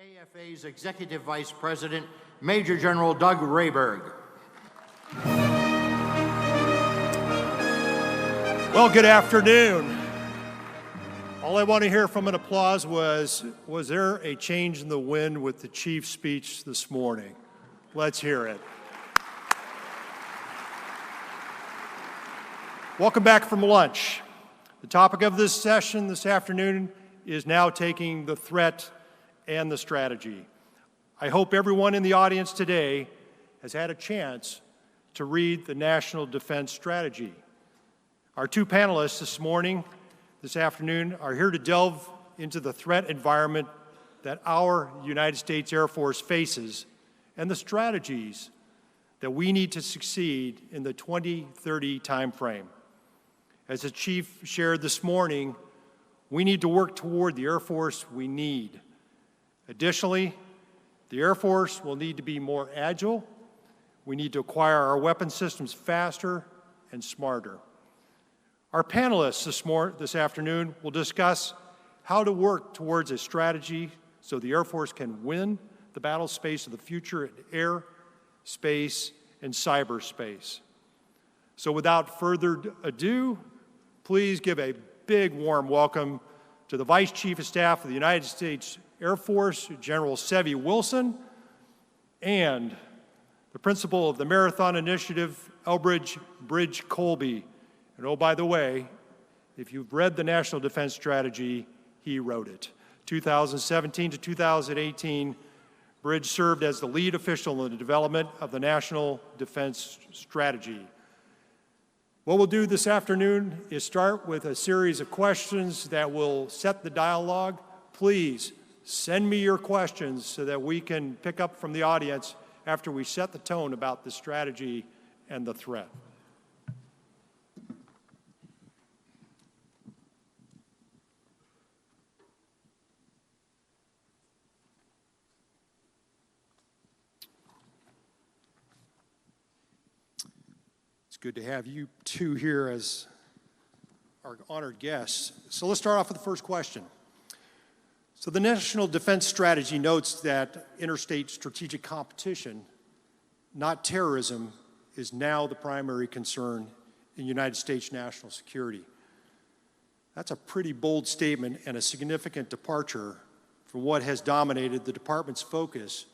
AFA's Executive Vice President, Major General Doug Rayberg. Well, good afternoon. All I want to hear from an applause was there a change in the wind with the Chief's speech this morning? Let's hear it. Welcome back from lunch. The topic of this session this afternoon is now taking the threat and the strategy. I hope everyone in the audience today has had a chance to read the National Defense Strategy. Our two panelists this afternoon, are here to delve into the threat environment that our United States Air Force faces and the strategies that we need to succeed in the 2030 timeframe. As the Chief shared this morning, we need to work toward the Air Force we need. Additionally, the Air Force will need to be more agile. We need to acquire our weapon systems faster and smarter. Our panelists this afternoon will discuss how to work towards a strategy so the Air Force can win the battle space of the future in air, space, and cyberspace. So without further ado, please give a big warm welcome to the Vice Chief of Staff of the United States Air Force, General Sevy Wilson, and the Principal of the Marathon Initiative, Elbridge Colby. And oh, by the way, if you've read the National Defense Strategy, he wrote it. 2017 to 2018, Bridge served as the lead official in the development of the National Defense Strategy. What we'll do this afternoon is start with a series of questions that will set the dialogue. Please send me your questions so that we can pick up from the audience after we set the tone about the strategy and the threat. Good to have you two here as our honored guests. So let's start off with the first question. So the National Defense Strategy notes that interstate strategic competition, not terrorism, is now the primary concern in United States national security. That's a pretty bold statement and a significant departure from what has dominated the department's focus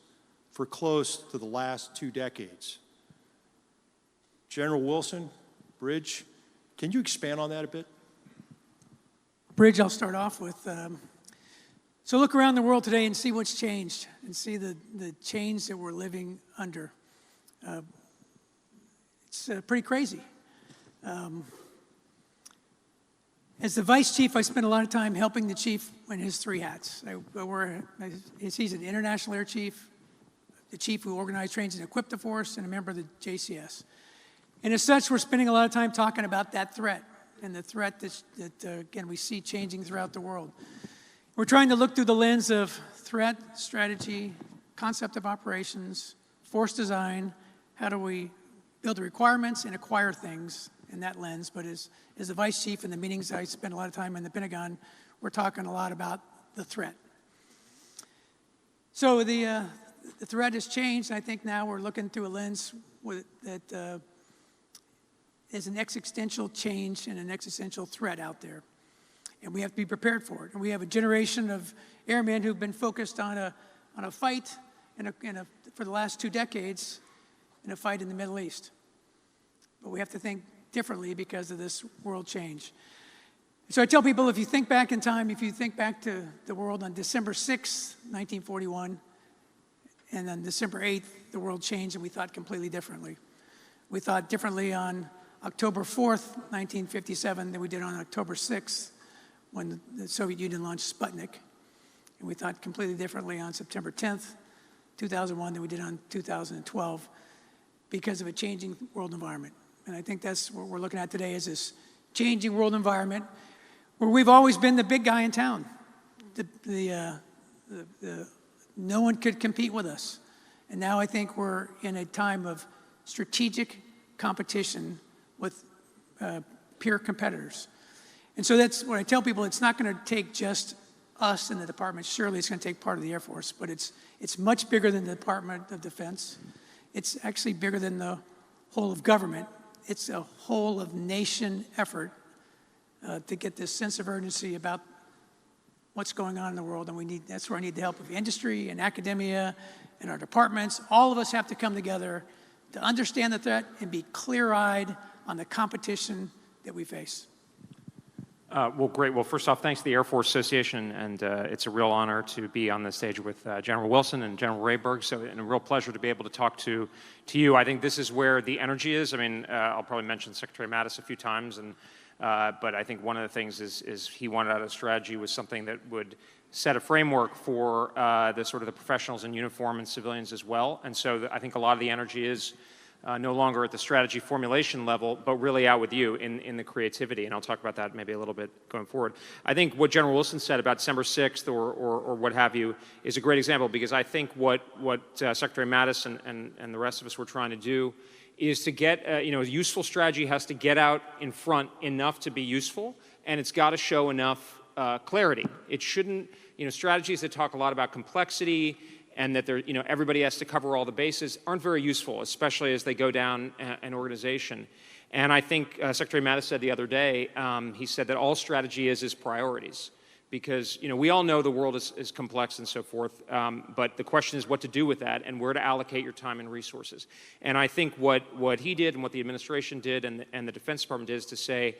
for close to the last 2 decades. General Wilson, Bridge, can you expand on that a bit? Bridge, I'll start off with. So look around the world today and see what's changed and see the change that we're living under. It's pretty crazy. As the Vice Chief, I spent a lot of time helping the Chief in his 3 hats. He's an International Air Chief, the Chief who organized, trains, and equipped the force, and a member of the JCS. And as such, we're spending a lot of time talking about that threat and the threat that again, we see changing throughout the world. We're trying to look through the lens of threat, strategy, concept of operations, force design. How do we build the requirements and acquire things in that lens? But as the Vice Chief in the meetings, I spend a lot of time in the Pentagon, we're talking a lot about the threat. So the threat has changed. I think now we're looking through a lens that is an existential change and an existential threat out there. And we have to be prepared for it. And we have a generation of airmen who've been focused on a fight for the last 2 decades in a fight in the Middle East. But we have to think differently because of this world change. So I tell people, if you think back in time, if you think back to the world on December 6th, 1941, and on December 8th, the world changed and we thought completely differently. We thought differently on October 4th, 1957, than we did on October 6th, when the Soviet Union launched Sputnik. And we thought completely differently on September 10th, 2001, than we did on 2012, because of a changing world environment. And I think that's what we're looking at today, is this changing world environment where we've always been the big guy in town. No one could compete with us. And now I think we're in a time of strategic competition with peer competitors. And so that's what I tell people. It's not going to take just us in the department. Surely it's going to take part of the Air Force, but it's much bigger than the Department of Defense. It's actually bigger than the whole of government. It's a whole of nation effort to get this sense of urgency about what's going on in the world, and that's where I need the help of industry and academia and our departments. All of us have to come together to understand the threat and be clear-eyed on the competition that we face. Well, great. Well, first off, thanks to the Air Force Association, and it's a real honor to be on the stage with General Wilson and General Rayburg, and a real pleasure to be able to talk to you. I think this is where the energy is. I mean, I'll probably mention Secretary Mattis a few times, but I think one of the things is he wanted out a strategy was something that would set a framework for the sort of the professionals in uniform and civilians as well. And so I think a lot of the energy is no longer at the strategy formulation level, but really out with you in the creativity. And I'll talk about that maybe a little bit going forward. I think what General Wilson said about December 6th or what have you is a great example, because I think what Secretary Mattis and the rest of us were trying to do is to get, a useful strategy has to get out in front enough to be useful, and it's got to show enough clarity. It shouldn't, strategies that talk a lot about complexity and that everybody has to cover all the bases aren't very useful, especially as they go down an organization. And I think Secretary Mattis said the other day, he said that all strategy is priorities. Because we all know the world is complex and so forth, but the question is what to do with that and where to allocate your time and resources. And I think what he did and what the administration did and the Defense Department did is to say,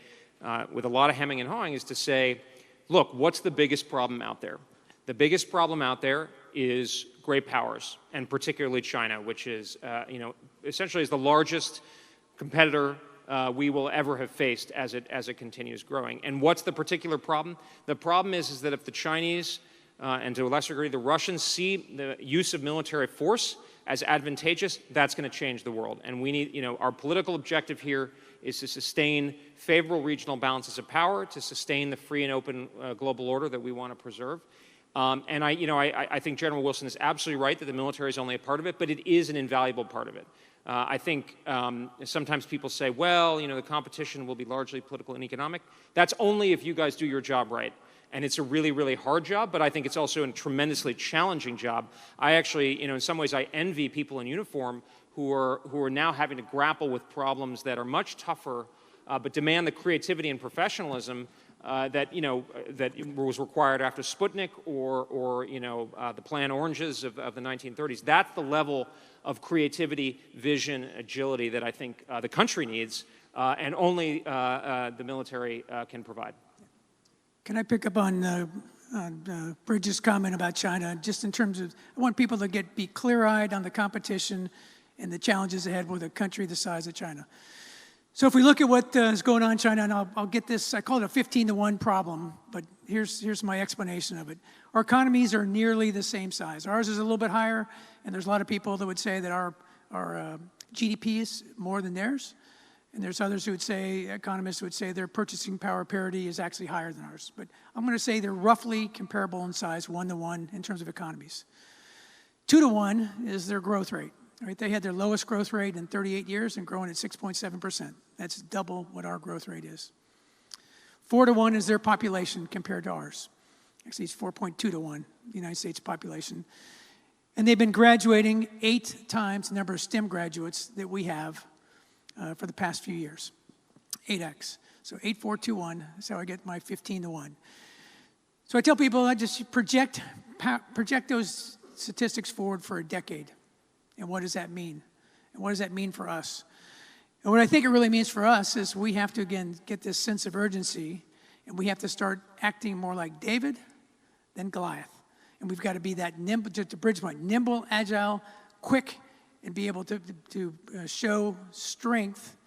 with a lot of hemming and hawing, is to say, look, what's the biggest problem out there? The biggest problem out there is great powers, and particularly China, which is, essentially is the largest competitor we will ever have faced as it continues growing. And what's the particular problem? The problem is that if the Chinese, and to a lesser degree the Russians, see the use of military force as advantageous, that's going to change the world. And we need, our political objective here is to sustain favorable regional balances of power, to sustain the free and open global order that we want to preserve. And I think General Wilson is absolutely right that the military is only a part of it, but it is an invaluable part of it. I think sometimes people say, well, the competition will be largely political and economic. That's only if you guys do your job right. And it's a really, really hard job, but I think it's also a tremendously challenging job. I actually, in some ways, I envy people in uniform who are now having to grapple with problems that are much tougher, but demand the creativity and professionalism that was required after Sputnik or the Plan Oranges of the 1930s. That's the level of creativity, vision, agility that I think the country needs, and only the military can provide. Can I pick up on Bridges' comment about China, just in terms of, I want people to be clear-eyed on the competition and the challenges ahead with a country the size of China. So if we look at what is going on in China, and I'll get this, I call it a 15-to-1 problem, but here's my explanation of it. Our economies are nearly the same size. Ours is a little bit higher, and there's a lot of people that would say that our GDP is more than theirs. And there's others who would say, economists would say their purchasing power parity is actually higher than ours. But I'm going to say they're roughly comparable in size, 1-to-1 in terms of economies. 2-to-1 is their growth rate. Right? They had their lowest growth rate in 38 years and growing at 6.7%. That's double what our growth rate is. 4-to-1 is their population compared to ours. Actually, it's 4.2-to-1, the United States population. And they've been graduating 8 times the number of STEM graduates that we have for the past few years. 8x. So 8, 4, 2, 1. That's how I get my 15-to-1. So I tell people, I just project those statistics forward for a decade. And what does that mean? And what does that mean for us? And what I think it really means for us is we have to, again, get this sense of urgency, and we have to start acting more like David than Goliath. And we've got to be that nimble, to Bridges' point, nimble, agile, quick, and be able to show strength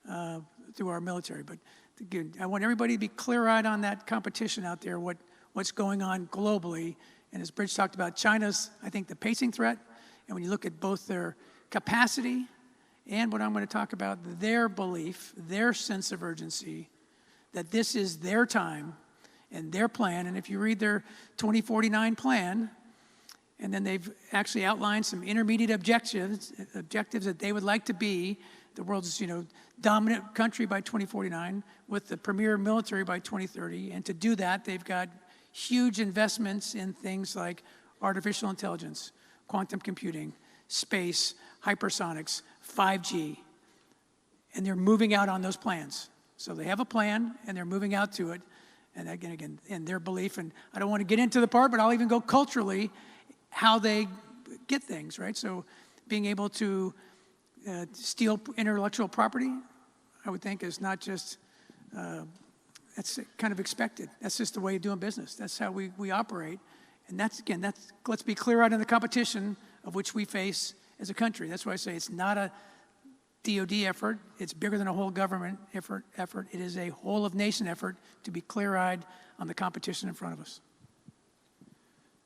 through our military. But again, I want everybody to be clear-eyed on that competition out there, what's going on globally. And as Bridges talked about, China's, I think, the pacing threat. And when you look at both their capacity and what I'm going to talk about, their belief, their sense of urgency, that this is their time and their plan. And if you read their 2049 plan, and then they've actually outlined some intermediate objectives that they would like to be the world's dominant country by 2049 with the premier military by 2030. And to do that, they've got huge investments in things like artificial intelligence, quantum computing, space, hypersonics, 5G, and they're moving out on those plans. So they have a plan, and they're moving out to it. And again, in their belief, and I don't want to get into the part, but I'll even go culturally, how they get things, right? So being able to steal intellectual property, I would think, is not just, that's kind of expected. That's just the way of doing business. That's how we operate. And that's, again, let's be clear out in the competition of which we face as a country. That's why I say it's not a DOD effort. It's bigger than a whole government effort. It is a whole of nation effort to be clear-eyed on the competition in front of us.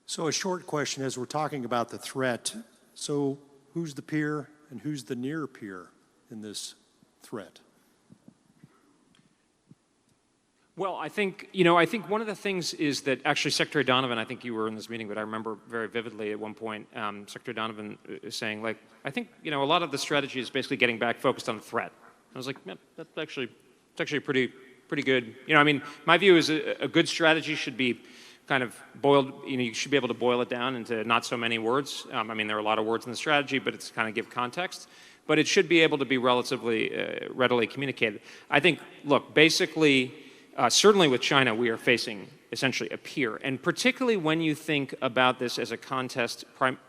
So a short question as we're talking about the threat. So who's the peer and who's the near peer in this threat? Well, I think one of the things is that actually Secretary Donovan, I think you were in this meeting, but I remember very vividly at one point, Secretary Donovan saying, like, I think, a lot of the strategy is basically getting back focused on the threat. I was like, yeah, that's actually pretty good. My view is a good strategy should be kind of boiled, you should be able to boil it down into not so many words. There are a lot of words in the strategy, but it's kind of give context. But it should be able to be relatively readily communicated. I think, look, basically, certainly with China, we are facing essentially a peer. And particularly when you think about this as a contest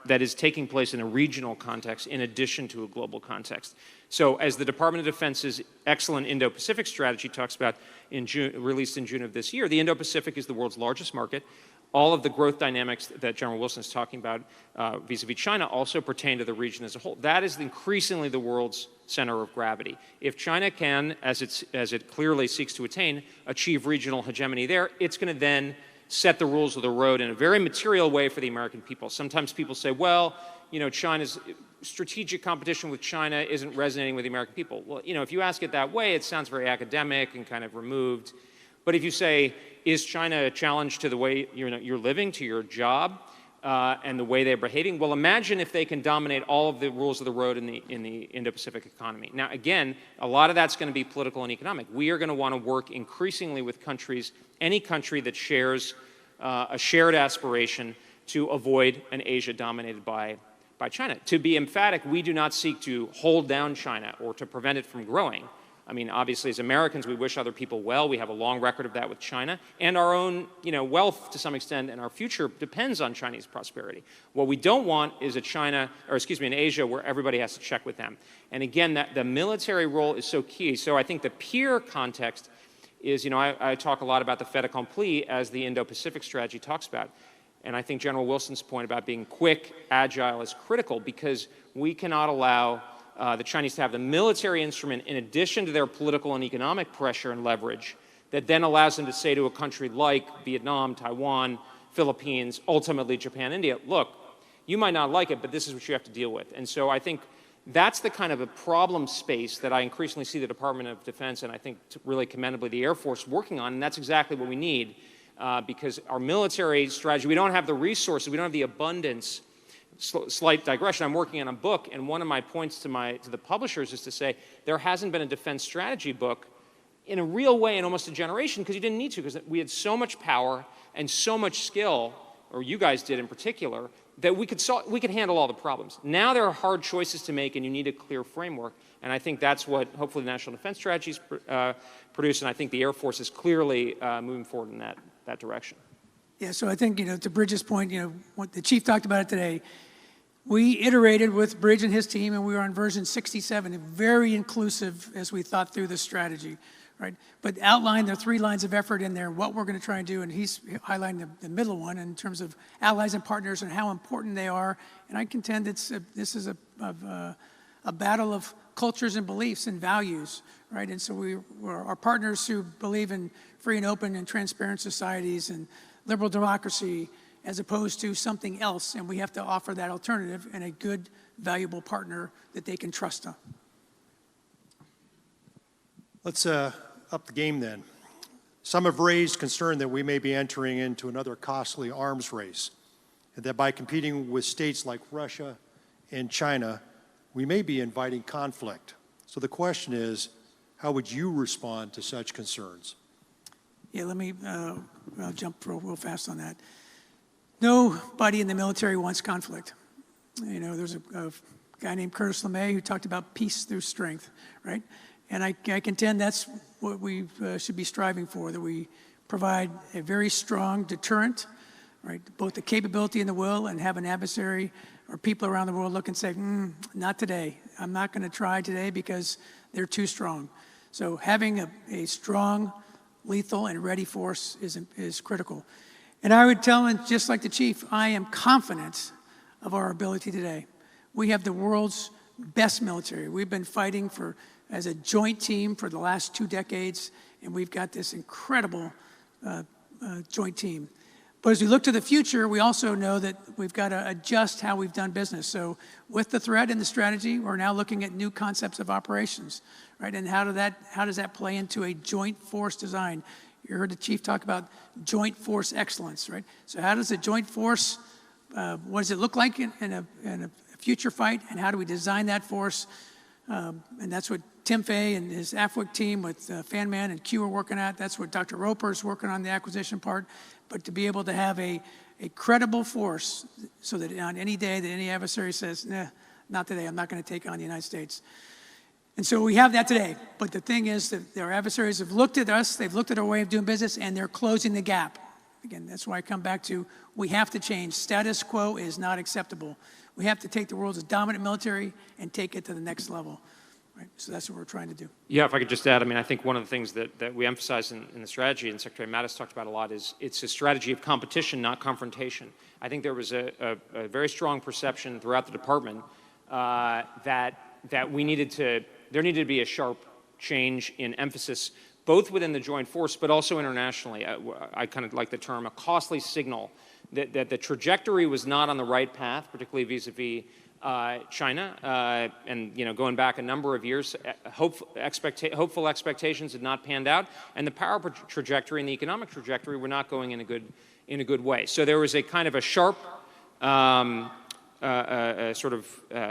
that is taking place in a regional context in addition to a global context. So as the Department of Defense's excellent Indo-Pacific strategy talks about, released in June of this year, the Indo-Pacific is the world's largest market. All of the growth dynamics that General Wilson is talking about vis-a-vis China also pertain to the region as a whole. That is increasingly the world's center of gravity. If China can, as it clearly seeks to attain, achieve regional hegemony there, it's going to then set the rules of the road in a very material way for the American people. Sometimes people say, well, China's strategic competition with China isn't resonating with the American people. Well, if you ask it that way, it sounds very academic and kind of removed. But if you say, is China a challenge to the way you're living, to your job, and the way they're behaving? Well, imagine if they can dominate all of the rules of the road in the Indo-Pacific economy. Now, again, a lot of that's going to be political and economic. We are going to want to work increasingly with countries, any country that shares a shared aspiration to avoid an Asia dominated by China. To be emphatic, we do not seek to hold down China or to prevent it from growing. Obviously, as Americans, we wish other people well. We have a long record of that with China. And our own, wealth, to some extent, and our future depends on Chinese prosperity. What we don't want is an Asia where everybody has to check with them. And again, the military role is so key. So I think the peer context is, I talk a lot about the fait accompli as the Indo-Pacific strategy talks about. And I think General Wilson's point about being quick, agile is critical because we cannot allow the Chinese to have the military instrument in addition to their political and economic pressure and leverage that then allows them to say to a country like Vietnam, Taiwan, Philippines, ultimately Japan, India, look, you might not like it, but this is what you have to deal with. And so I think that's the kind of a problem space that I increasingly see the Department of Defense and I think really commendably the Air Force working on, and that's exactly what we need because our military strategy, we don't have the resources, we don't have the abundance. Slight digression, I'm working on a book, and one of my points to the publishers is to say there hasn't been a defense strategy book in a real way in almost a generation because you didn't need to, because we had so much power and so much skill, or you guys did in particular, that we could handle all the problems. Now there are hard choices to make, and you need a clear framework, and I think that's what hopefully the National Defense Strategies produce, and I think the Air Force is clearly moving forward in that direction. Yeah, so I think, to Bridges' point, what the Chief talked about it today, we iterated with Bridge and his team, and we were on version 67, very inclusive as we thought through the strategy, right? But outlined the 3 lines of effort in there, what we're going to try and do, and he's highlighting the middle one in terms of allies and partners and how important they are. And I contend this is a battle of cultures and beliefs and values, right? And so we're our partners who believe in free and open and transparent societies and liberal democracy, as opposed to something else, and we have to offer that alternative and a good, valuable partner that they can trust on. Let's up the game then. Some have raised concern that we may be entering into another costly arms race, and that by competing with states like Russia and China, we may be inviting conflict. So the question is, how would you respond to such concerns? Yeah, let me I'll jump real fast on that. Nobody in the military wants conflict. You know, there's a guy named Curtis LeMay who talked about peace through strength, right? And I contend that's what we should be striving for, that we provide a very strong deterrent, right? Both the capability and the will, and have an adversary or people around the world look and say, not today. I'm not going to try today because they're too strong. So having a strong, lethal, and ready force is critical. And I would tell him, just like the chief, I am confident of our ability today. We have the world's best military. We've been fighting as a joint team for the last 2 decades, and we've got this incredible joint team. But as we look to the future, we also know that we've got to adjust how we've done business. So with the threat and the strategy, we're now looking at new concepts of operations, right? And how does that play into a joint force design? You heard the chief talk about joint force excellence, right? So how does a joint force, what does it look like in a future fight, and how do we design that force? And that's what Tim Fay and his AFWIC team with FanMan and Q are working at. That's what Dr. Roper is working on, the acquisition part. But to be able to have a credible force so that on any day that any adversary says, nah, not today, I'm not going to take on the United States. And so we have that today. But the thing is that our adversaries have looked at us, they've looked at our way of doing business, and they're closing the gap. Again, that's why I come back to we have to change. Status quo is not acceptable. We have to take the world's dominant military and take it to the next level. Right? So that's what we're trying to do. Yeah, if I could just add, I mean, I think one of the things that we emphasize in the strategy, and Secretary Mattis talked about a lot, is it's a strategy of competition, not confrontation. I think there was a very strong perception throughout the department that there needed to be a sharp change in emphasis, both within the joint force, but also internationally. I kind of like the term a costly signal that the trajectory was not on the right path, particularly vis-a-vis China, and going back a number of years, hopeful expectations had not panned out, and the power trajectory and the economic trajectory were not going in a good way. So there was a kind of a sharp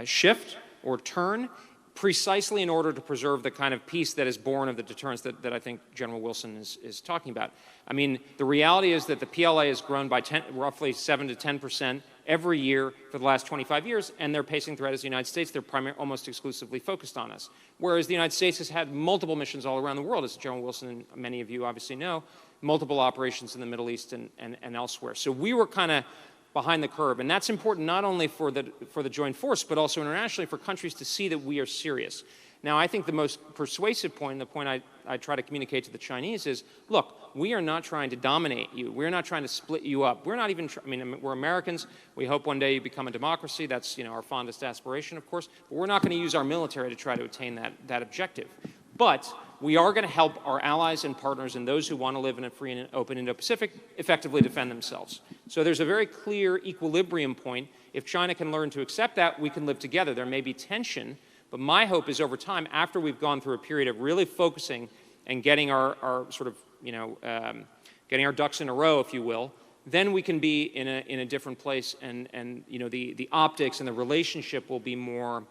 shift or turn, precisely in order to preserve the kind of peace that is born of the deterrence that I think General Wilson is talking about. I mean, the reality is that the PLA has grown by roughly 7 to 10% every year for the last 25 years, and their pacing threat is the United States. They're almost exclusively focused on us. Whereas the United States has had multiple missions all around the world, as General Wilson and many of you obviously know, multiple operations in the Middle East and elsewhere. So we were kind of behind the curve, and that's important not only for the joint force, but also internationally for countries to see that we are serious. Now, I think the most persuasive point, and the point I try to communicate to the Chinese is, look, we are not trying to dominate you. We're not trying to split you up. We're not even, we're Americans. We hope one day you become a democracy. That's, our fondest aspiration, of course. But we're not going to use our military to try to attain that objective. But we are going to help our allies and partners and those who want to live in a free and open Indo-Pacific effectively defend themselves. So there's a very clear equilibrium point. If China can learn to accept that, we can live together. There may be tension, but my hope is over time, after we've gone through a period of really focusing and getting our sort of, getting our ducks in a row, if you will, then we can be in a different place, and the optics and the relationship will be more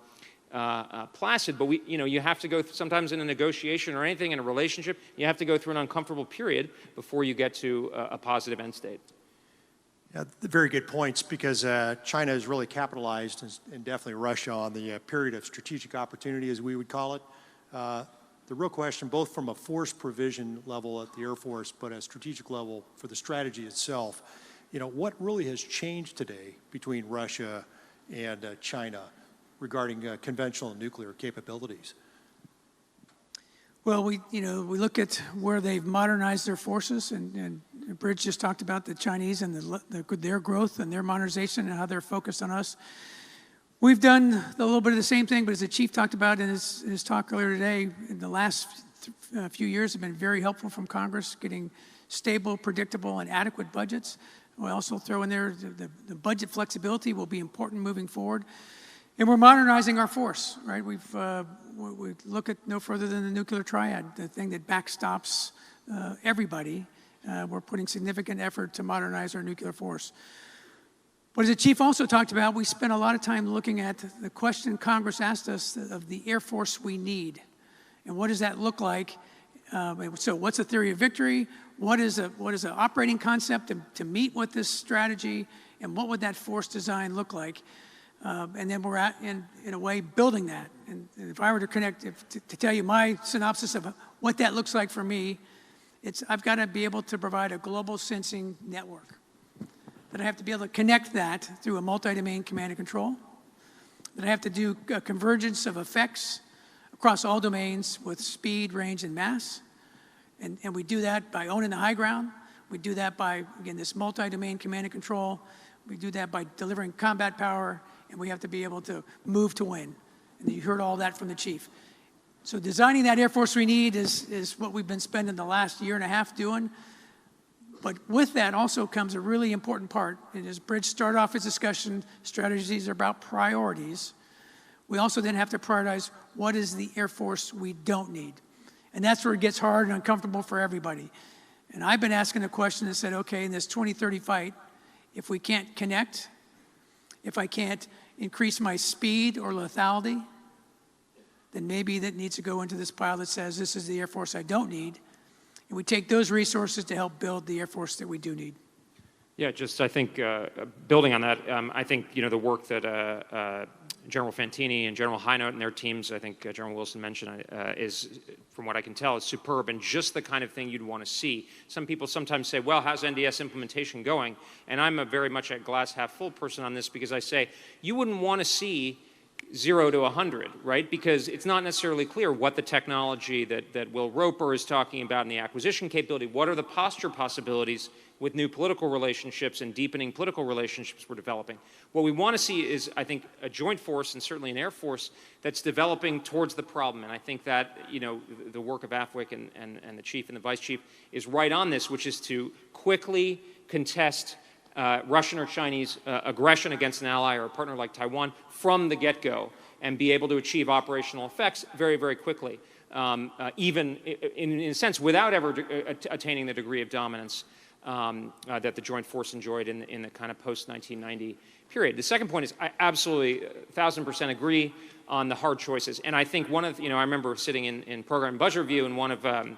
placid. But you have to go sometimes in a negotiation or anything in a relationship, you have to go through an uncomfortable period before you get to a positive end state. Yeah, very good points, because China has really capitalized, and definitely Russia, on the period of strategic opportunity, as we would call it. The real question, both from a force provision level at the Air Force, but a strategic level for the strategy itself, what really has changed today between Russia and China regarding conventional and nuclear capabilities? Well, we look at where they've modernized their forces, and Bridge just talked about the Chinese and their growth and their modernization and how they're focused on us. We've done a little bit of the same thing, but as the chief talked about in his talk earlier today, in the last few years have been very helpful from Congress, getting stable, predictable, and adequate budgets. We also throw in there the budget flexibility will be important moving forward. And we're modernizing our force, right? We look at no further than the nuclear triad, the thing that backstops everybody. We're putting significant effort to modernize our nuclear force. But as the chief also talked about, we spent a lot of time looking at the question Congress asked us of the Air Force we need. And what does that look like So what's a theory of victory? What is an operating concept to meet with this strategy? And what would that force design look like? And then we're in a way, building that. And if I were to tell you my synopsis of what that looks like for me, I've got to be able to provide a global sensing network. That I have to be able to connect that through a multi-domain command and control. That I have to do a convergence of effects across all domains with speed, range, and mass. And we do that by owning the high ground. We do that by, again, this multi-domain command and control. We do that by delivering combat power, and we have to be able to move to win. And you heard all that from the chief. So designing that Air Force we need is what we've been spending the last year and a half doing. But with that also comes a really important part. And as Bridge started off his discussion, strategies are about priorities. We also then have to prioritize what is the Air Force we don't need. And that's where it gets hard and uncomfortable for everybody. And I've been asking the question and said, okay, in this 2030 fight, if we can't connect, if I can't increase my speed or lethality, then maybe that needs to go into this pile that says this is the Air Force I don't need. And we take those resources to help build the Air Force that we do need. Yeah, just I think building on that, I think the work that General Fantini and General Hinote and their teams, I think General Wilson mentioned, is, from what I can tell, is superb and just the kind of thing you'd want to see. Some people sometimes say, well, how's NDS implementation going? And I'm a very much a glass half full person on this, because I say you wouldn't want to see 0 to 100, right? Because it's not necessarily clear what the technology that Will Roper is talking about in the acquisition capability, what are the posture possibilities with new political relationships and deepening political relationships we're developing. What we want to see is, I think, a joint force and certainly an Air Force that's developing towards the problem. And I think that, the work of AFWIC and the Chief and the Vice Chief is right on this, which is to quickly contest Russian or Chinese aggression against an ally or a partner like Taiwan from the get-go and be able to achieve operational effects very, very quickly, even in a sense without ever attaining the degree of dominance that the joint force enjoyed in the kind of post-1990 period. The second point is I absolutely 1,000% agree on the hard choices. And I think one of, I remember sitting in program budget review, and one of a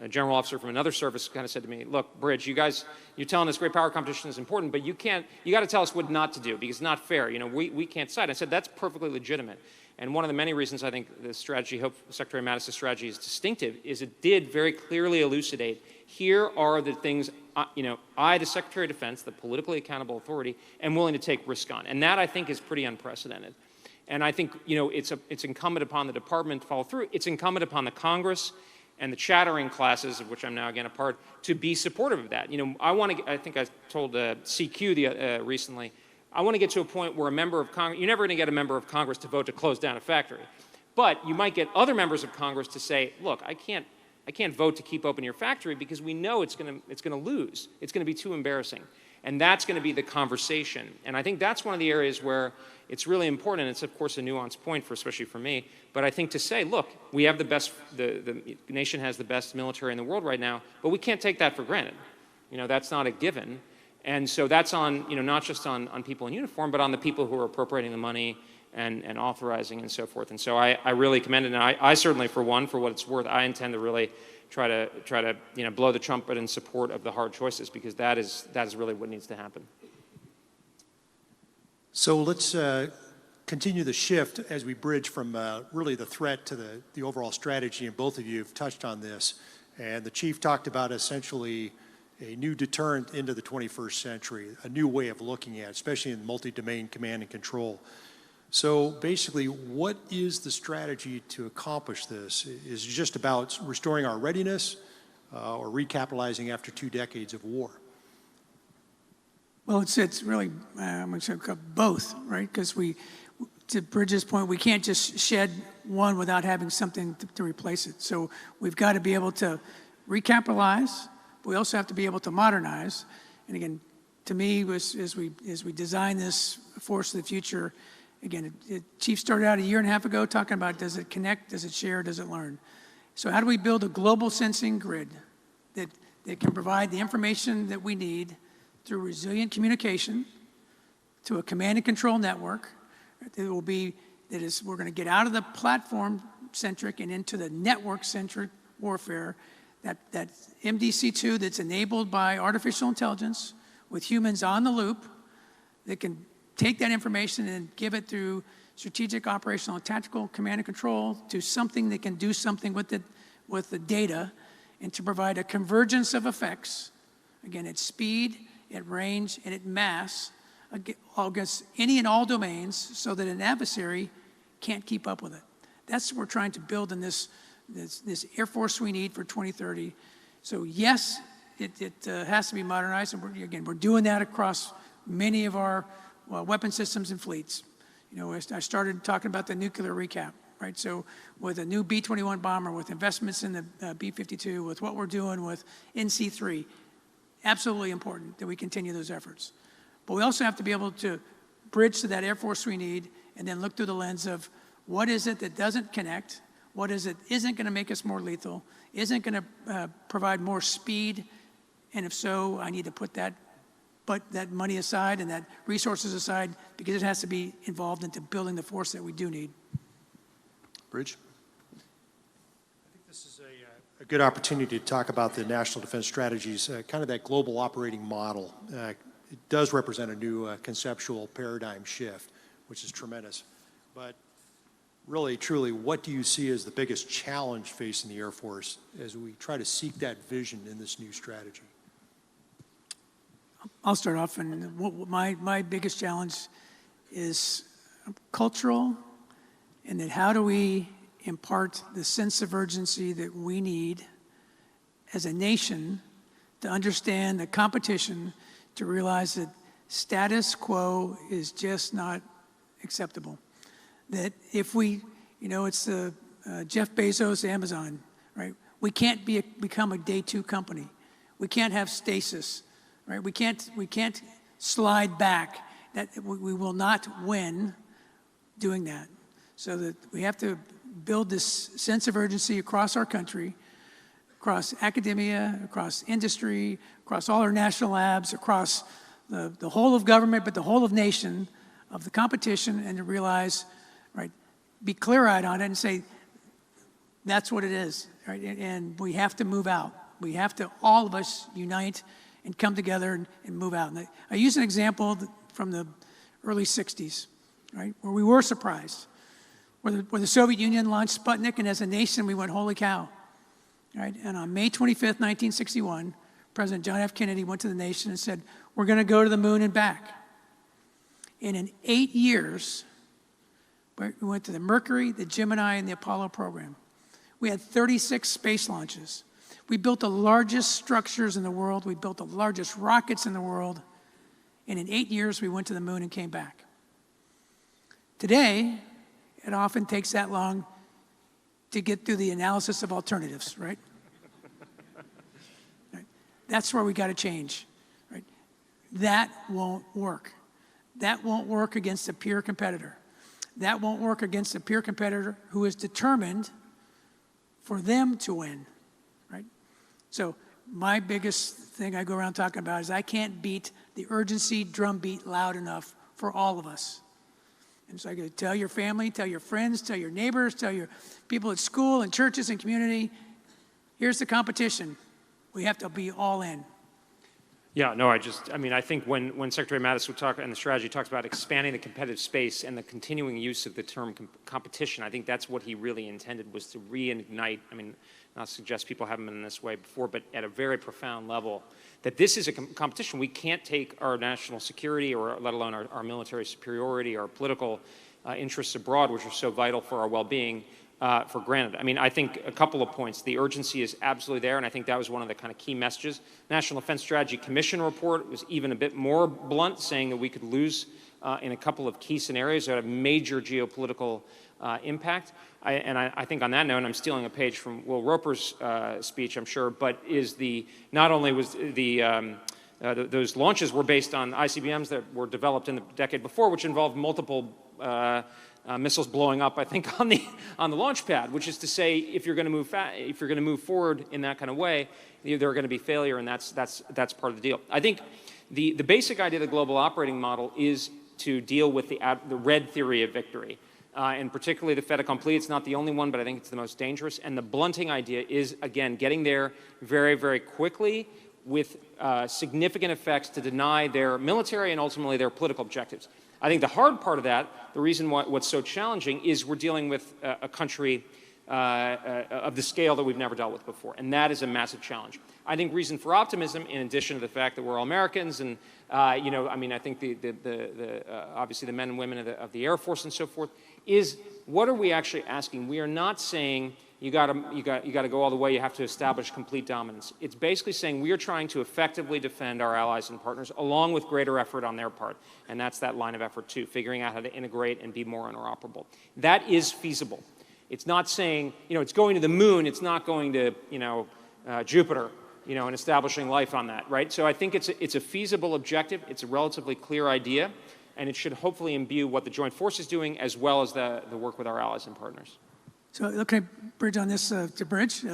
general officer from another service kind of said to me, look, Bridge, you're telling us great power competition is important, but you got to tell us what not to do, because it's not fair. We can't decide. I said, that's perfectly legitimate. And one of the many reasons I think the strategy, Hope Secretary Mattis' strategy is distinctive, is it did very clearly elucidate, here are the things, I, the Secretary of Defense, the politically accountable authority, am willing to take risk on. And that, I think, is pretty unprecedented. And I think, it's incumbent upon the department to follow through. It's incumbent upon the Congress and the chattering classes, of which I'm now again a part, to be supportive of that. I think I told CQ recently, I want to get to a point where a member of Congress, you're never going to get a member of Congress to vote to close down a factory. But you might get other members of Congress to say, look, I can't vote to keep open your factory because we know it's going to lose. It's going to be too embarrassing. And that's going to be the conversation. And I think that's one of the areas where it's really important. And it's, of course, a nuanced point, especially for me. But I think to say, look, we have the best, the nation has the best military in the world right now, but we can't take that for granted. That's not a given. And so that's on, not just on people in uniform, but on the people who are appropriating the money and authorizing and so forth. And so I really commend it. And I certainly, for what it's worth, I intend to really try to blow the trumpet in support of the hard choices, because that is really what needs to happen. So let's continue the shift as we bridge from really the threat to the overall strategy, and both of you have touched on this. And the Chief talked about essentially a new deterrent into the 21st century, a new way of looking at it, especially in multi-domain command and control. So basically, what is the strategy to accomplish this? Is it just about restoring our readiness or recapitalizing after 2 decades of war? Well, it's really, I'm going to say both, right? Because to Bridges' point, we can't just shed one without having something to replace it. So we've got to be able to recapitalize. We also have to be able to modernize. And again, to me, as we design this force of the future, again, Chief started out a year and a half ago talking about, does it connect, does it share, does it learn? So how do we build a global sensing grid that can provide the information that we need through resilient communication to a command and control network we're going to get out of the platform centric and into the network-centric warfare, that MDC2 that's enabled by artificial intelligence with humans on the loop that can take that information and give it through strategic, operational, and tactical command and control to something that can do something with the data, and to provide a convergence of effects, again, at speed, at range, and at mass, against any and all domains, so that an adversary can't keep up with it. That's what we're trying to build in this Air Force we need for 2030. So yes, it has to be modernized, and we're doing that across many of our weapon systems and fleets. You know, I started talking about the nuclear recap, right? So with a new B-21 bomber, with investments in the B-52, with what we're doing with NC-3, absolutely important that we continue those efforts. But we also have to be able to bridge to that Air Force we need, and then look through the lens of what is it that doesn't connect, what is it isn't going to make us more lethal, isn't going to provide more speed, and if so, I need to put that money aside and that resources aside, because it has to be involved into building the force that we do need. Bridge? I think this is a good opportunity to talk about the National Defense Strategies, kind of that global operating model. It does represent a new conceptual paradigm shift, which is tremendous. But really, truly, what do you see as the biggest challenge facing the Air Force as we try to seek that vision in this new strategy? I'll start off, and my biggest challenge is cultural, and that how do we impart the sense of urgency that we need as a nation to understand the competition, to realize that status quo is just not acceptable. That if we, you know, it's the Jeff Bezos, Amazon, right? We can't become a day two company. We can't have stasis, right? We can't slide back. That we will not win doing that. So that we have to build this sense of urgency across our country, across academia, across industry, across all our national labs, across the whole of government, but the whole of nation, of the competition, and to realize, right, be clear-eyed on it and say, that's what it is, right? And we have to move out. We have to, all of us, unite and come together and move out. And I use an example from the early 60s, right, where we were surprised, where the Soviet Union launched Sputnik, and as a nation, we went, holy cow, right? And on May 25th, 1961, President John F. Kennedy went to the nation and said, we're going to go to the moon and back. And in 8 years, we went to the Mercury, the Gemini, and the Apollo program. We had 36 space launches. We built the largest structures in the world. We built the largest rockets in the world. And in 8 years, we went to the moon and came back. Today, it often takes that long to get through the analysis of alternatives, right? Right. That's where we got to change, right? That won't work. That won't work against a peer competitor. That won't work against a peer competitor who is determined for them to win, right? So my biggest thing I go around talking about is I can't beat the urgency drumbeat loud enough for all of us. And so I go, tell your family, tell your friends, tell your neighbors, tell your people at school and churches and community, here's the competition. We have to be all in. Yeah, no, I think when Secretary Mattis would talk, and the strategy talks about expanding the competitive space and the continuing use of the term competition, I think that's what he really intended, was to reignite, not suggest people haven't been in this way before, but at a very profound level, that this is a competition. We can't take our national security, or let alone our military superiority, our political interests abroad, which are so vital for our well-being, for granted. I think a couple of points. The urgency is absolutely there, and I think that was one of the kind of key messages. National Defense Strategy Commission report was even a bit more blunt, saying that we could lose in a couple of key scenarios that have major geopolitical impact. I think on that note, and I'm stealing a page from Will Roper's speech, I'm sure, but is not only was those launches were based on ICBMs that were developed in the decade before, which involved multiple missiles blowing up, I think, on the launch pad, which is to say, if you're going to move forward in that kind of way, there are going to be failure, and that's part of the deal. I think the basic idea of the global operating model is to deal with the red theory of victory. and particularly the fait accompli. It's not the only one, but I think it's the most dangerous. And the blunting idea is, again, getting there very, very quickly with significant effects to deny their military and ultimately their political objectives. I think the hard part of that, the reason what's so challenging, is we're dealing with a country of the scale that we've never dealt with before, and that is a massive challenge. I think reason for optimism, in addition to the fact that we're all Americans, and I think obviously the men and women of the Air Force and so forth, is what are we actually asking? We are not saying you got to go all the way. You have to establish complete dominance. It's basically saying we are trying to effectively defend our allies and partners, along with greater effort on their part, and that's that line of effort too, figuring out how to integrate and be more interoperable. That is feasible. It's not saying it's going to the moon. It's not going to Jupiter, and establishing life on that, right? So I think it's a feasible objective. It's a relatively clear idea, and it should hopefully imbue what the Joint Force is doing, as well as the work with our allies and partners. So can I bridge on this to Bridge?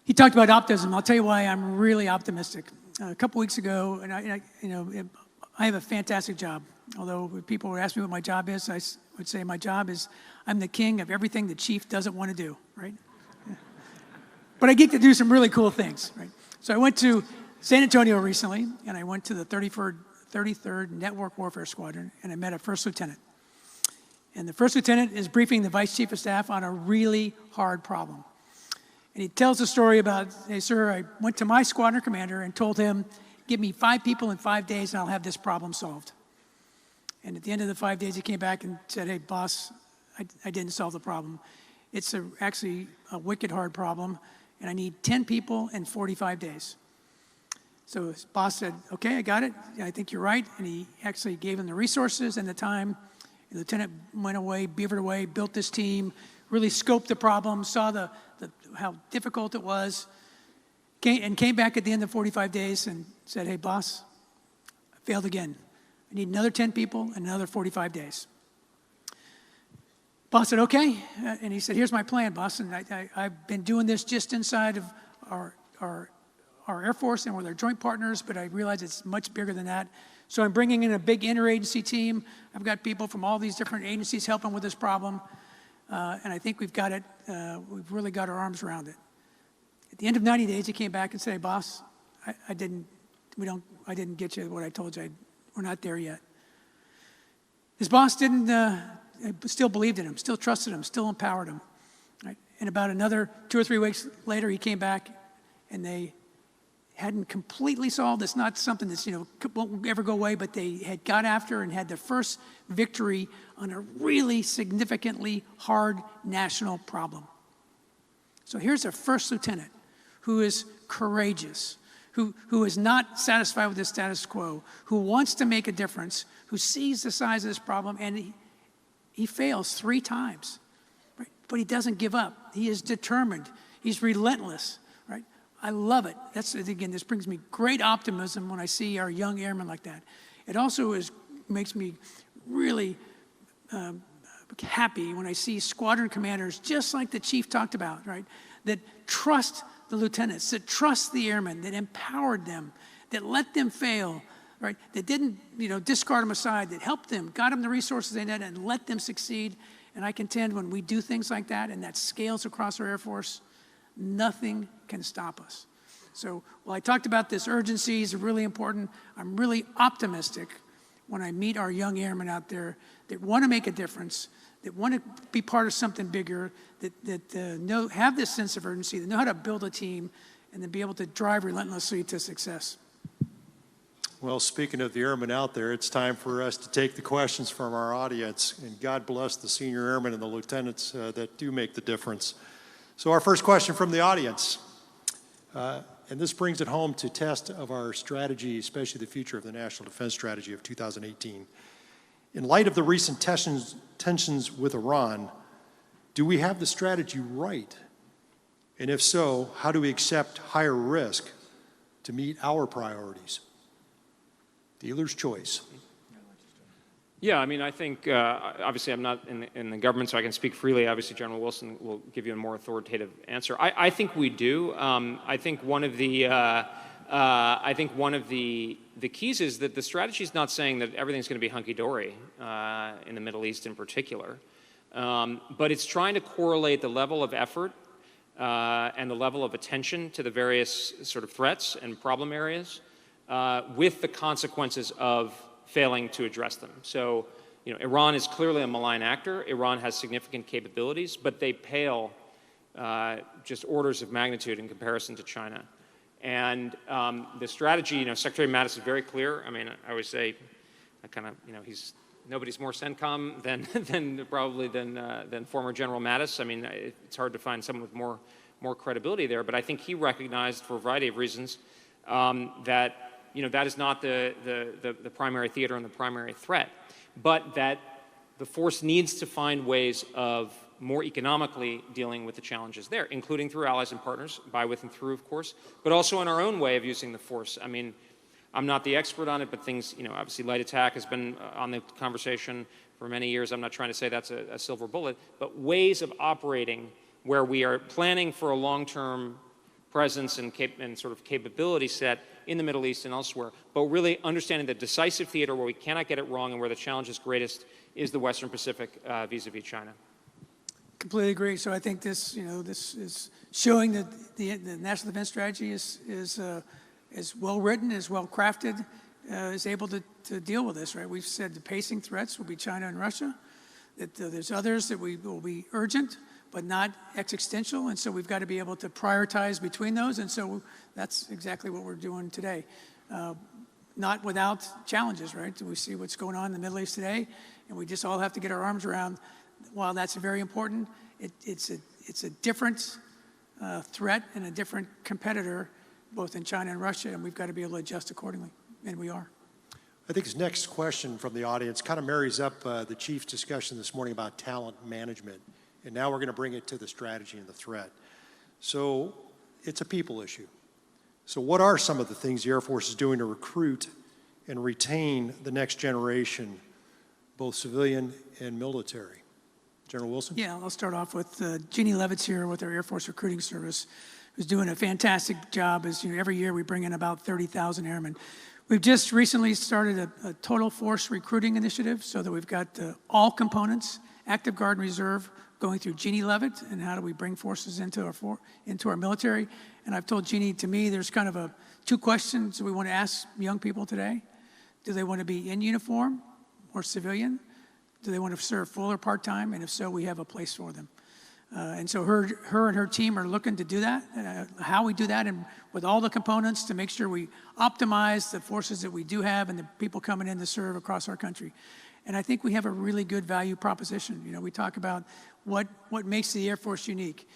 He talked about optimism. I'll tell you why I'm really optimistic. A couple weeks ago, and I have a fantastic job. Although when people would ask me what my job is, I would say my job is I'm the king of everything the chief doesn't want to do, right? Yeah. But I get to do some really cool things, right? So I went to San Antonio recently, and I went to the 33rd Network Warfare Squadron, and I met a first lieutenant. And the first lieutenant is briefing the vice chief of staff on a really hard problem. And he tells a story about, hey, sir, I went to my squadron commander and told him, give me 5 people in 5 days and I'll have this problem solved. And at the end of the 5 days, he came back and said, hey, boss, I didn't solve the problem. It's actually a wicked hard problem, and I need 10 people in 45 days. So his boss said, okay, I got it. I think you're right. And he actually gave him the resources and the time. The lieutenant went away, beavered away, built this team, really scoped the problem, saw how difficult it was, came back at the end of 45 days and said, hey, boss, I failed again. I need another 10 people and another 45 days. Boss said, okay. And he said, here's my plan, boss. And I've been doing this just inside of our Air Force and with our joint partners, but I realize it's much bigger than that. So I'm bringing in a big interagency team. I've got people from all these different agencies helping with this problem. And I think we've got it, we've really got our arms around it. At the end of 90 days, he came back and said, hey, boss, I didn't get you what I told you. We're not there yet. His boss still believed in him, still trusted him, still empowered him. Right? And about another 2 or 3 weeks later, he came back and they hadn't completely solved. It's not something that's, won't ever go away, but they had got after and had their first victory on a really significantly hard national problem. So here's a first lieutenant who is courageous, who is not satisfied with the status quo, who wants to make a difference, who sees the size of this problem, and he fails 3 times, right? But he doesn't give up. He is determined. He's relentless, right? I love it. Again, this brings me great optimism when I see our young airmen like that. It also makes me really happy when I see squadron commanders, just like the chief talked about, right? That trust the lieutenants, that trust the airmen, that empowered them, that let them fail, right? That didn't, discard them aside, that helped them, got them the resources they needed, and let them succeed. And I contend when we do things like that, and that scales across our Air Force, nothing can stop us. So while I talked about this urgency is really important, I'm really optimistic when I meet our young airmen out there that want to make a difference, that want to be part of something bigger, that have this sense of urgency, that know how to build a team, and then be able to drive relentlessly to success. Well, speaking of the airmen out there, it's time for us to take the questions from our audience. And God bless the senior airmen and the lieutenants that do make the difference. So our first question from the audience, and this brings it home to test of our strategy, especially the future of the National Defense Strategy of 2018. In light of the recent tensions with Iran, do we have the strategy right? And if so, how do we accept higher risk to meet our priorities? Dealer's choice. Yeah, I think, obviously I'm not in the government, so I can speak freely. Obviously, General Wilson will give you a more authoritative answer. I think we do. I think one of the keys is that the strategy is not saying that everything's going to be hunky-dory in the Middle East in particular. But it's trying to correlate the level of effort and the level of attention to the various sort of threats and problem areas with the consequences of failing to address them. So, Iran is clearly a malign actor. Iran has significant capabilities, but they pale just orders of magnitude in comparison to China. And the strategy, Secretary Mattis is very clear. I mean, I always say, nobody's more CENTCOM than former General Mattis. I mean, it's hard to find someone with more credibility there. But I think he recognized, for a variety of reasons, that that is not the primary theater and the primary threat, but that the force needs to find ways of more economically dealing with the challenges there, including through allies and partners, by, with, and through, of course, but also in our own way of using the force. I mean, I'm not the expert on it, but things, obviously light attack has been on the conversation for many years. I'm not trying to say that's a silver bullet, but ways of operating where we are planning for a long-term presence and sort of capability set in the Middle East and elsewhere, but really understanding the decisive theater where we cannot get it wrong and where the challenge is greatest is the Western Pacific vis-a-vis China. Completely agree. So I think this, this is showing that the National Defense Strategy is well written, is well crafted, is able to deal with this. Right? We've said the pacing threats will be China and Russia. That there's others that will be urgent, but not existential, and so we've got to be able to prioritize between those. And so that's exactly what we're doing today. Not without challenges, right? We see what's going on in the Middle East today, and we just all have to get our arms around. While that's very important, it's a different threat and a different competitor, both in China and Russia, and we've got to be able to adjust accordingly, and we are. I think his next question from the audience kind of marries up the Chief's discussion this morning about talent management, and now we're going to bring it to the strategy and the threat. So it's a people issue. So what are some of the things the Air Force is doing to recruit and retain the next generation, both civilian and military? General Wilson? Yeah, I'll start off with Jeannie Levitt's here with our Air Force Recruiting Service, who's doing a fantastic job. As every year we bring in about 30,000 airmen. We've just recently started a total force recruiting initiative so that we've got all components, active guard and reserve, going through Jeannie Levitt, and how do we bring forces into our military. And I've told Jeannie, to me, there's kind of two questions we want to ask young people today. Do they want to be in uniform or civilian? Do they want to serve full or part-time? And if so, we have a place for them. And so her and her team are looking to do that, how we do that, and with all the components to make sure we optimize the forces that we do have and the people coming in to serve across our country. And I think we have a really good value proposition. We talk about what makes the Air Force unique.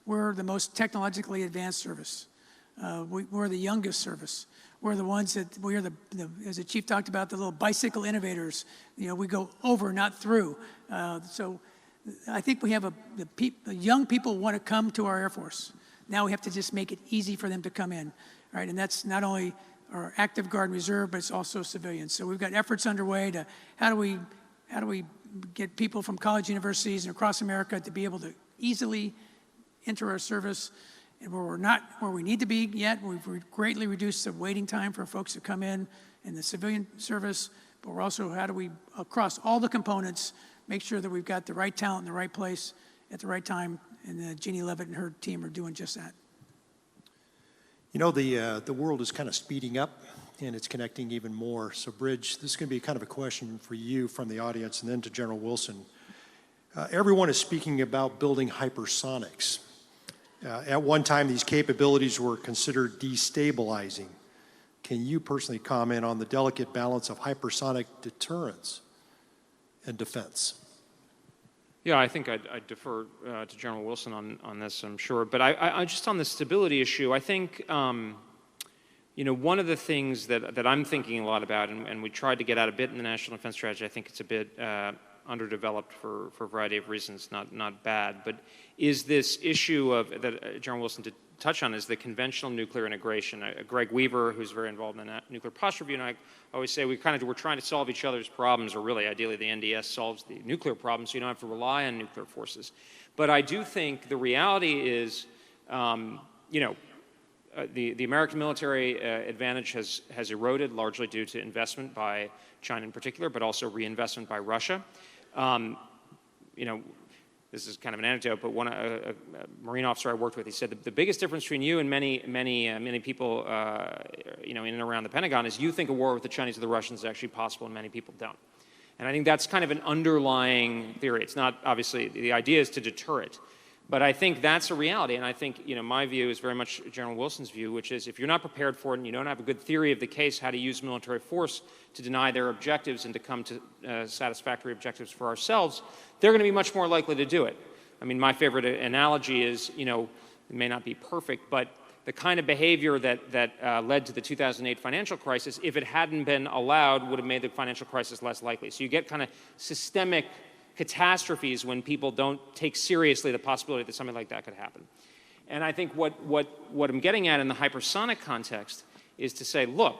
We're the most technologically advanced service. We're the youngest service. We're the ones that as the chief talked about, the little bicycle innovators. We go over, not through. So I think we have the young people want to come to our Air Force. Now we have to just make it easy for them to come in, right? And that's not only our active guard and reserve, but it's also civilians. So we've got efforts underway to how do we get people from college universities and across America to be able to easily enter our service. And where we're not where we need to be yet, we've greatly reduced the waiting time for folks to come in the civilian service. But we're also, how do we, across all the components, make sure that we've got the right talent in the right place at the right time. And Jeannie Levitt and her team are doing just that. The world is kind of speeding up, and it's connecting even more. So, Bridge, this is going to be kind of a question for you from the audience and then to General Wilson. Everyone is speaking about building hypersonics. At one time, these capabilities were considered destabilizing. Can you personally comment on the delicate balance of hypersonic deterrence and defense? Yeah, I think I'd defer to General Wilson on this, I'm sure. But I just on the stability issue, I think, one of the things that I'm thinking a lot about, and we tried to get out a bit in the National Defense Strategy, I think it's a bit underdeveloped for a variety of reasons, not bad, but is this issue that General Wilson did touch on, is the conventional nuclear integration. Greg Weaver, who's very involved in that nuclear posture review, and I always say we're trying to solve each other's problems, or really, ideally, the NDS solves the nuclear problem, so you don't have to rely on nuclear forces. But I do think the reality is, the American military advantage has eroded largely due to investment by China in particular, but also reinvestment by Russia. this is kind of an anecdote, but a Marine officer I worked with, he said the biggest difference between you and many people, in and around the Pentagon is you think a war with the Chinese or the Russians is actually possible, and many people don't. And I think that's kind of an underlying theory. It's not, obviously, the idea is to deter it. But I think that's a reality, and I think, my view is very much General Wilson's view, which is if you're not prepared for it and you don't have a good theory of the case, how to use military force to deny their objectives and to come to satisfactory objectives for ourselves, they're going to be much more likely to do it. I mean, my favorite analogy is, it may not be perfect, but the kind of behavior that led to the 2008 financial crisis, if it hadn't been allowed, would have made the financial crisis less likely. So you get kind of systemic catastrophes when people don't take seriously the possibility that something like that could happen. And I think what I'm getting at in the hypersonic context is to say, look,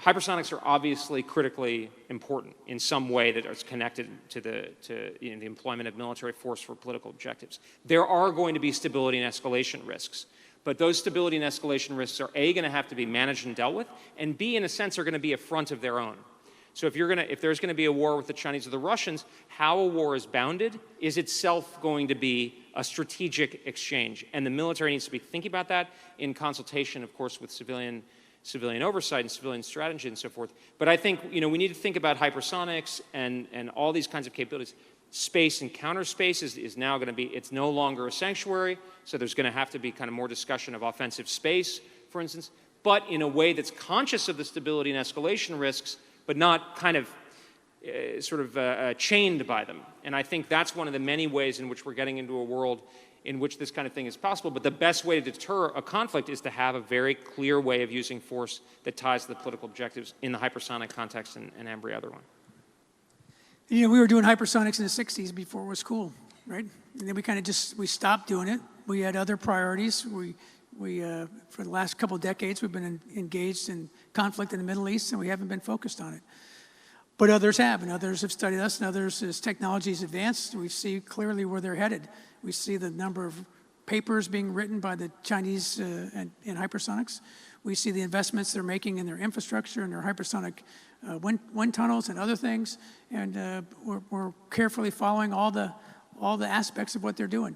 hypersonics are obviously critically important in some way that is connected to the employment of military force for political objectives. There are going to be stability and escalation risks. But those stability and escalation risks are A, going to have to be managed and dealt with, and B, in a sense, are going to be a front of their own. So if there's going to be a war with the Chinese or the Russians, how a war is bounded is itself going to be a strategic exchange. And the military needs to be thinking about that in consultation, of course, with civilian oversight and civilian strategy and so forth. But I think, we need to think about hypersonics and all these kinds of capabilities. Space and counter space is now going to be, it's no longer a sanctuary, so there's going to have to be kind of more discussion of offensive space, for instance, but in a way that's conscious of the stability and escalation risks, but not kind of chained by them. And I think that's one of the many ways in which we're getting into a world in which this kind of thing is possible. But the best way to deter a conflict is to have a very clear way of using force that ties to the political objectives in the hypersonic context and every other one. We were doing hypersonics in the 60s before it was cool, right? And then we kind of we stopped doing it. We had other priorities. We for the last couple of decades, we've been engaged in conflict in the Middle East, and we haven't been focused on it. But others have, and others have studied us, and others, as technology's advanced, we see clearly where they're headed. We see the number of papers being written by the Chinese in hypersonics. We see the investments they're making in their infrastructure and their hypersonic wind tunnels and other things, and we're carefully following all the aspects of what they're doing.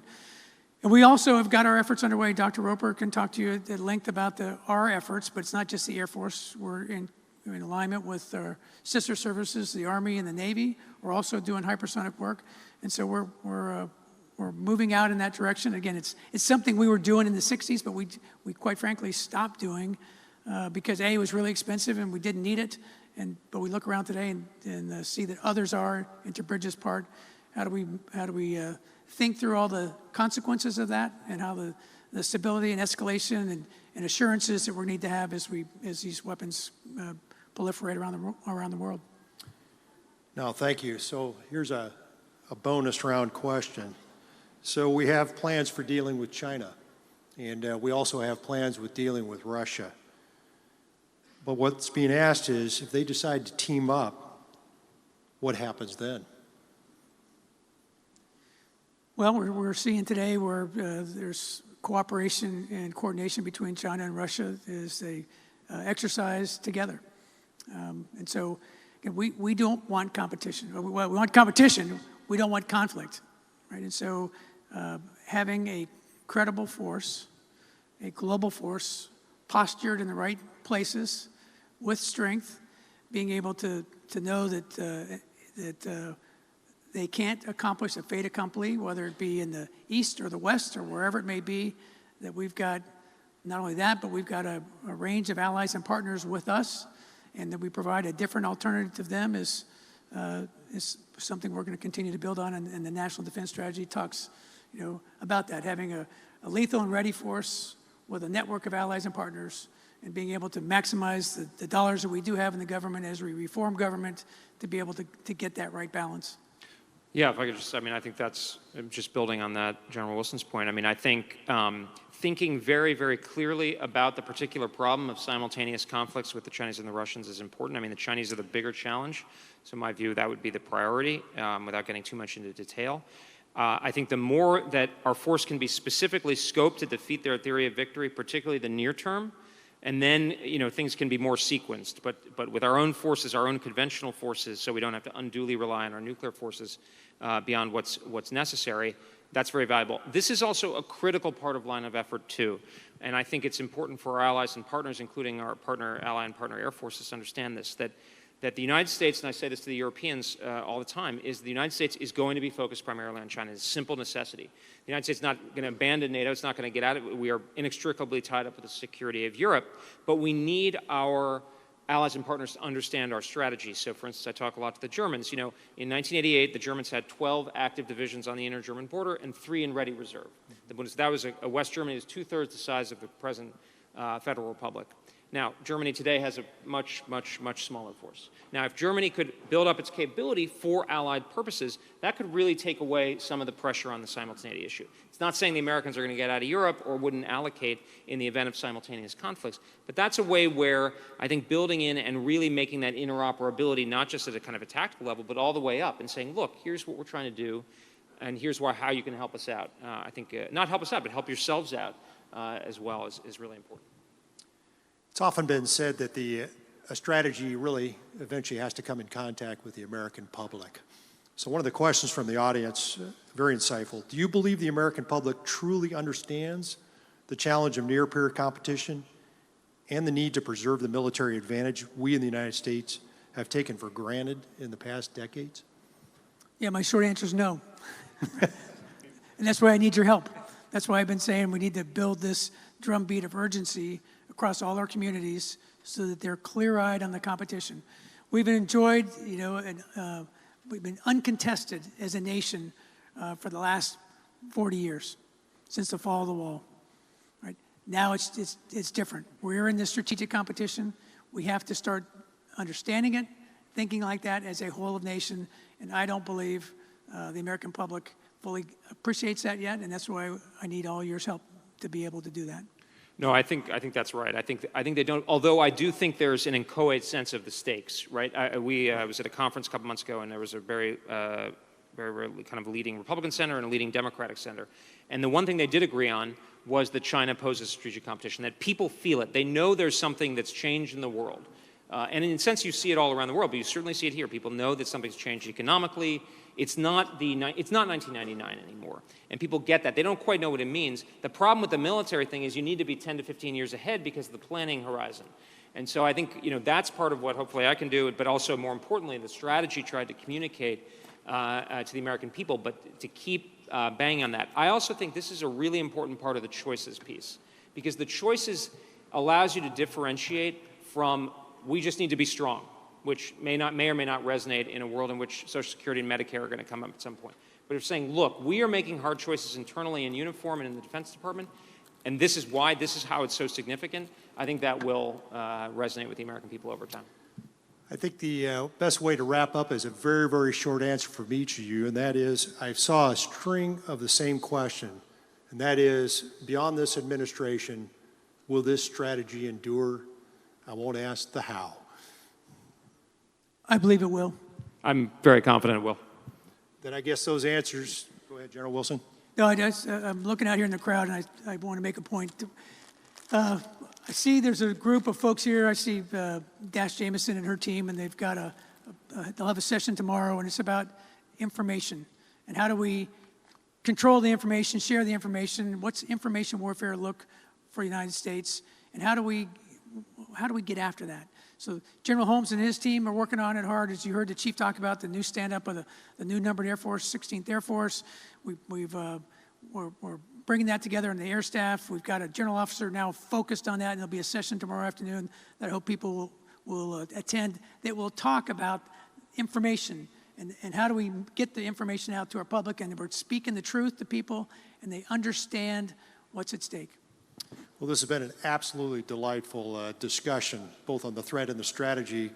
And we also have got our efforts underway. Dr. Roper can talk to you at length about our efforts, but it's not just the Air Force. We're in alignment with our sister services, the Army and the Navy. We're also doing hypersonic work, and so we're moving out in that direction. Again, it's something we were doing in the 60s, but we quite frankly stopped doing because A, it was really expensive and we didn't need it. But we look around today and see that others are. To Bridges' part, how do we think through all the consequences of that, and how the stability and escalation and assurances that we need to have as these weapons proliferate around the world. Now, thank you. So here's a bonus round question. So we have plans for dealing with China, and we also have plans with dealing with Russia. But what's being asked is, if they decide to team up, what happens then? Well, we're seeing today where there's cooperation and coordination between China and Russia as they exercise together. And so again, we don't want competition. We want competition. We don't want conflict, right? And so having a credible force, a global force, postured in the right places, with strength, being able to know that they can't accomplish a fait accompli, whether it be in the East or the West or wherever it may be, that we've got not only that, but we've got a range of allies and partners with us, and that we provide a different alternative to them is something we're going to continue to build on, and the National Defense Strategy talks about that, having a lethal and ready force with a network of allies and partners, and being able to maximize the dollars that we do have in the government as we reform government to be able to get that right balance. Yeah, if I could I think that's just building on that, General Wilson's point. I think thinking very, very clearly about the particular problem of simultaneous conflicts with the Chinese and the Russians is important. The Chinese are the bigger challenge, so in my view, that would be the priority, without getting too much into detail. I think the more that our force can be specifically scoped to defeat their theory of victory, particularly the near term, And then, things can be more sequenced. But with our own forces, our own conventional forces, so we don't have to unduly rely on our nuclear forces beyond what's necessary, that's very valuable. This is also a critical part of line of effort, too. And I think it's important for our allies and partners, including our ally and partner air forces, to understand this, that the United States, and I say this to the Europeans all the time, is the United States is going to be focused primarily on China. It's a simple necessity. The United States is not going to abandon NATO. It's not going to get out of it. We are inextricably tied up with the security of Europe. But we need our allies and partners to understand our strategy. So, for instance, I talk a lot to the Germans. In 1988, the Germans had 12 active divisions on the inner-German border and 3 in ready reserve. That was a West Germany is 2/3 the size of the present Federal Republic. Now, Germany today has a much, much, much smaller force. Now, if Germany could build up its capability for allied purposes, that could really take away some of the pressure on the simultaneity issue. It's not saying the Americans are going to get out of Europe or wouldn't allocate in the event of simultaneous conflicts, but that's a way where I think building in and really making that interoperability, not just at a kind of a tactical level, but all the way up and saying, look, here's what we're trying to do, and here's how you can help us out. I think, not help us out, but help yourselves out as well is really important. It's often been said that a strategy really eventually has to come in contact with the American public. So one of the questions from the audience, very insightful. Do you believe the American public truly understands the challenge of near-peer competition and the need to preserve the military advantage we in the United States have taken for granted in the past decades? Yeah, my short answer is no. And that's why I need your help. That's why I've been saying we need to build this drumbeat of urgency across all our communities so that they're clear-eyed on the competition. We've enjoyed, we've been uncontested as a nation for the last 40 years, since the fall of the wall. Right? Now it's different. We're in this strategic competition. We have to start understanding it, thinking like that as a whole of nation, and I don't believe the American public fully appreciates that yet, and that's why I need all your help to be able to do that. No, I think that's right. I think they don't. Although I do think there's an inchoate sense of the stakes, right? I was at a conference a couple months ago, and there was a very kind of leading Republican senator and a leading Democratic senator, and the one thing they did agree on was that China poses strategic competition. That people feel it. They know there's something that's changed in the world, and in a sense, you see it all around the world. But you certainly see it here. People know that something's changed economically. It's not 1999 anymore, and people get that. They don't quite know what it means. The problem with the military thing is you need to be 10 to 15 years ahead because of the planning horizon. And so I think that's part of what hopefully I can do, but also more importantly, the strategy tried to communicate to the American people, but to keep banging on that. I also think this is a really important part of the choices piece, because the choices allows you to differentiate from we just need to be strong, which may or may not resonate in a world in which Social Security and Medicare are going to come up at some point. But if saying, look, we are making hard choices internally in uniform and in the Defense Department, and this is why, this is how it's so significant, I think that will resonate with the American people over time. I think the best way to wrap up is a very, very short answer from each of you, and that is, I saw a string of the same question, and that is, beyond this administration, will this strategy endure? I won't ask the how. I believe it will. I'm very confident it will. Then I guess those answers, go ahead, General Wilson. No, I'm looking out here in the crowd, and I want to make a point. I see there's a group of folks here. I see Dash Jameson and her team, and they've got they'll have a session tomorrow, and it's about information. And how do we control the information, share the information? What's information warfare look for the United States? And how do we get after that? So General Holmes and his team are working on it hard. As you heard the Chief talk about the new stand-up of the new numbered Air Force, 16th Air Force. We're bringing that together in the Air Staff. We've got a general officer now focused on that, and there'll be a session tomorrow afternoon that I hope people will attend that will talk about information and how do we get the information out to our public, and we're speaking the truth to people, and they understand what's at stake. Well, this has been an absolutely delightful discussion, both on the threat and the strategy.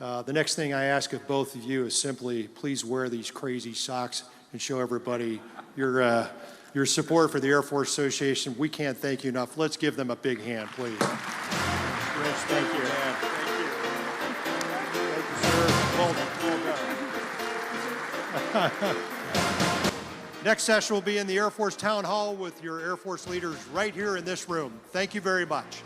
The next thing I ask of both of you is simply, please wear these crazy socks and show everybody your support for the Air Force Association. We can't thank you enough. Let's give them a big hand, please. Rich, thank you. Thank you, sir. Well done. Next session will be in the Air Force Town Hall with your Air Force leaders right here in this room. Thank you very much.